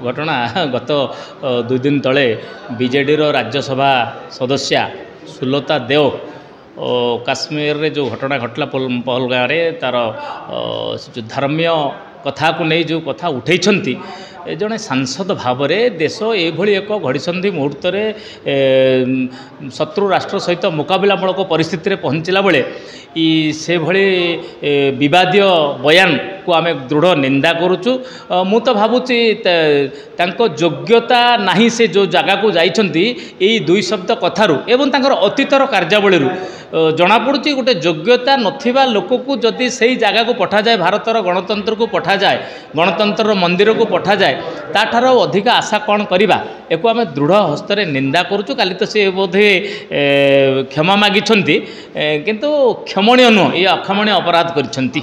घटना गत 2 दिन तले बीजेडी राज्यसभा सदस्या सुलता देव काश्मीर रे जो घटना घटला पहलगाँव रे तार जो धर्मीय कथा को नहीं जो कथा उठे जड़े सांसद भाव में देश ये एक घड़ीसंधि मुहूर्त शत्रु राष्ट्र सहित मुकाबलामूलक परिस्थिति रे पहुँचला बेले से भली विवादीय बयान को आम दृढ़ निंदा करुचु। मु तो भावुची योग्यता नहीं से जो जगह को जाइछंती यही 2 शब्द कथारू एवं तांकर अतीतर कार्यावली जना पड़ुची गोटे योग्यता नथिबा लोक को जदि सही जगह को पठा जाए भारतर गणतंत्र को पठा जाए गणतंत्र मंदिर को पठा जाए ताठार अधिक आशा कौन करवा एको आम दृढ़ हस्तर निंदा करुचु। काली तो सी बोधे क्षमा मागिछंती किंतु क्षमणीय नुह ये अक्षमणीय अपराध करिछंती।